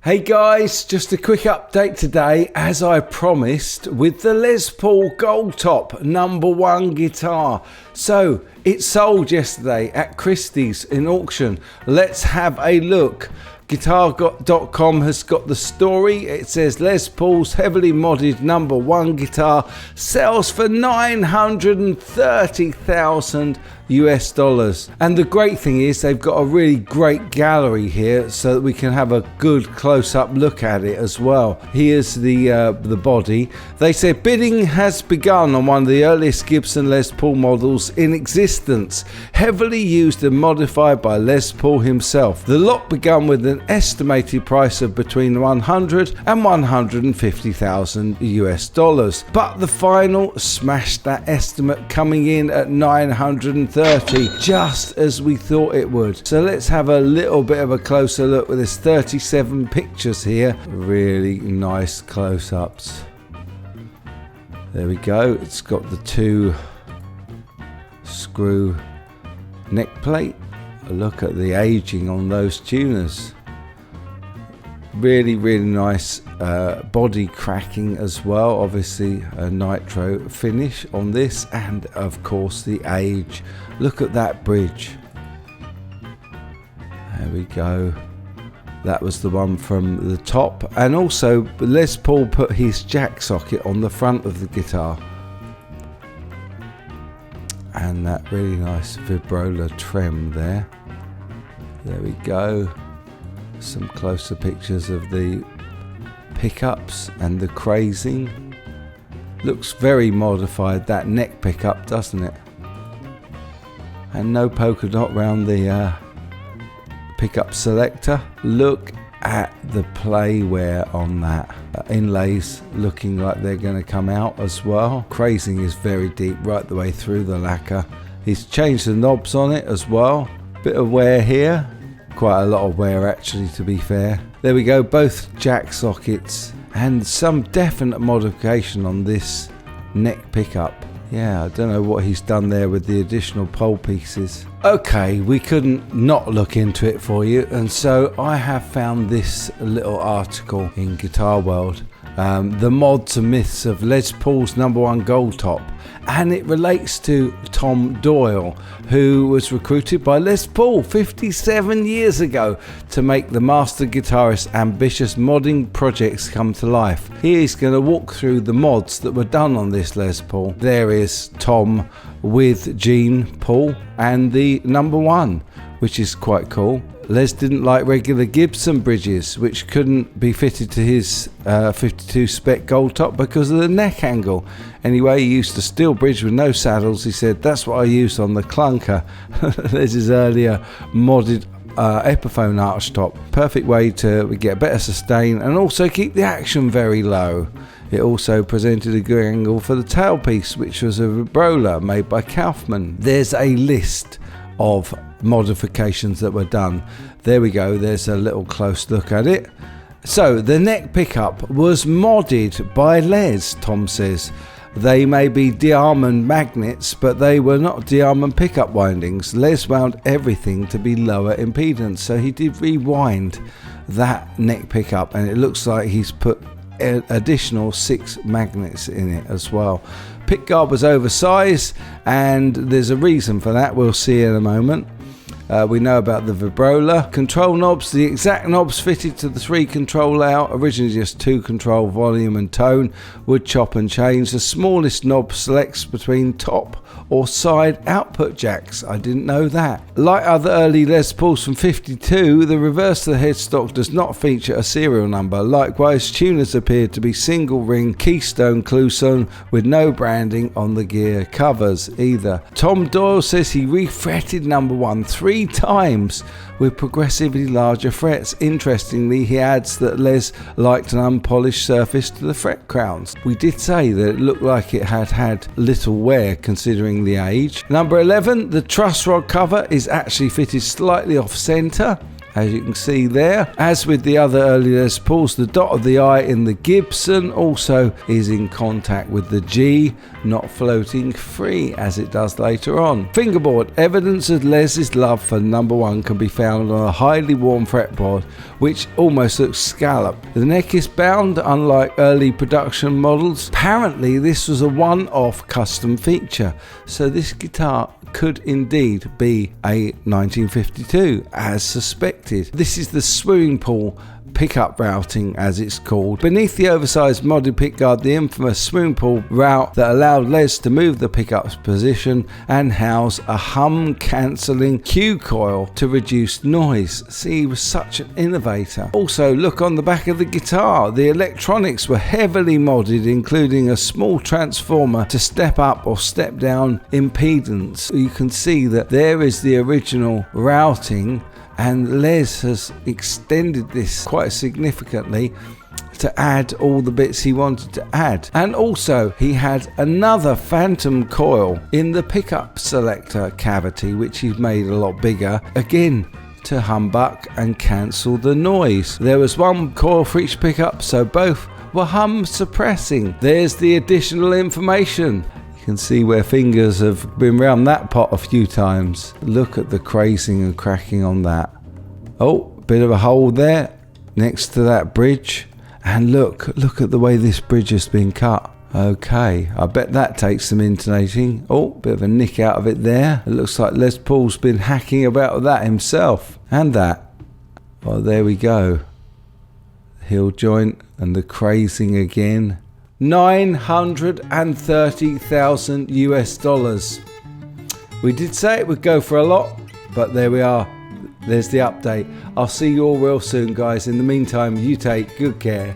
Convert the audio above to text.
Hey guys, just a quick update today, as I promised, with the Les Paul Gold Top #1 guitar. So, it sold yesterday at Christie's in auction. Let's have a look. Guitar.com has got the story. It says Les Paul's heavily modded #1 guitar sells for $930,000 US. And the great thing is they've got a really great gallery here so that we can have a good close-up look at it as well. Here's the body. They say bidding has begun on one of the earliest Gibson Les Paul models in existence, heavily used and modified by Les Paul himself. The lot began with an estimated price of between $100,000 and $150,000 US, but the final smashed that estimate, coming in at $930,000, just as we thought it would. So let's have a little bit of a closer look with this 37 pictures here. Really nice close-ups. There we go. It's got the 2 screw neck plate. A look at the aging on those tuners. Really nice body cracking as well. Obviously a nitro finish on this, and of course the age. Look at that bridge. There we go. That was the one from the top. And also Les Paul put his jack socket on the front of the guitar. And that really nice vibrola trem there. There we go. Some closer pictures of the pickups and the crazing. Looks very modified, that neck pickup, doesn't it? And no polka dot round the pickup selector. Look at the playware on that. Inlays looking like they're going to come out as well. Crazing is very deep right the way through the lacquer. He's changed the knobs on it as well. Bit of wear here. Quite a lot of wear actually, to be fair. There we go, both jack sockets and some definite modification on this neck pickup. Yeah, I don't know what he's done there with the additional pole pieces. Okay, we couldn't not look into it for you, and so I have found this little article in Guitar World. The mods and myths of Les Paul's #1 Gold Top, and it relates to Tom Doyle, who was recruited by Les Paul 57 years ago to make the master guitarist's ambitious modding projects come to life. Here he's going to walk through the mods that were done on this Les Paul. There is Tom with Gene Paul and the #1, which is quite cool. Les didn't like regular Gibson bridges, which couldn't be fitted to his 52 spec Gold Top because of the neck angle. Anyway, he used a steel bridge with no saddles. He said, that's what I used on the clunker. Les's earlier modded Epiphone arch top. Perfect way to get better sustain and also keep the action very low. It also presented a good angle for the tailpiece, which was a vibrola made by Kaufman. There's a list of modifications that were done. There we go, there's a little close look at it. So the neck pickup was modded by Les, Tom says. They may be diamond magnets, but they were not diamond pickup windings. Les wound everything to be lower impedance, so he did rewind that neck pickup, and it looks like he's put an additional 6 magnets in it as well. Pickguard was oversized, and there's a reason for that. We'll see in a moment. We know about the vibrola. Control knobs, the exact knobs fitted to the 3 control layout. Originally just 2 control volume and tone. Would chop and change. The smallest knob selects between top or side output jacks. I didn't know that. Like other early Les Pauls from 52, the reverse of the headstock does not feature a serial number. Likewise, tuners appear to be single ring Keystone Cluson with no branding on the gear covers either. Tom Doyle says he refretted #1 3 times with progressively larger frets. Interestingly, he adds that Les liked an unpolished surface to the fret crowns. We did say that it looked like it had little wear considering the age. Number 11, the truss rod cover is actually fitted slightly off center as you can see there. As with the other early Les Pauls, the dot of the I in the Gibson also is in contact with the G, not floating free as it does later on. Fingerboard. Evidence of Les's love for number 1 can be found on a highly worn fretboard, which almost looks scalloped. The neck is bound, unlike early production models. Apparently this was a one-off custom feature, so this guitar could indeed be a 1952 as suspected. This is the swimming pool pickup routing, as it's called. Beneath the oversized modded pickguard, the infamous swimming pool route that allowed Les to move the pickup's position and house a hum cancelling Q coil to reduce noise. See, he was such an innovator. Also, look on the back of the guitar. The electronics were heavily modded, including a small transformer to step up or step down impedance. You can see that there is the original routing, and Les has extended this quite significantly to add all the bits he wanted to add. And also he had another phantom coil in the pickup selector cavity, which he's made a lot bigger, again to humbuck and cancel the noise. There was one coil for each pickup, so both were hum suppressing. There's the additional information. You can see where fingers have been round that pot a few times. Look at the crazing and cracking on that. Oh, bit of a hole there next to that bridge. And look at the way this bridge has been cut. Okay, I bet that takes some intonating. Oh, bit of a nick out of it there. It looks like Les Paul's been hacking about with that himself. And that. Oh, there we go. Heel joint and the crazing again. $930,000 US. We did say it would go for a lot, but there we are. There's the update. I'll see you all real soon, guys. In the meantime, you take good care.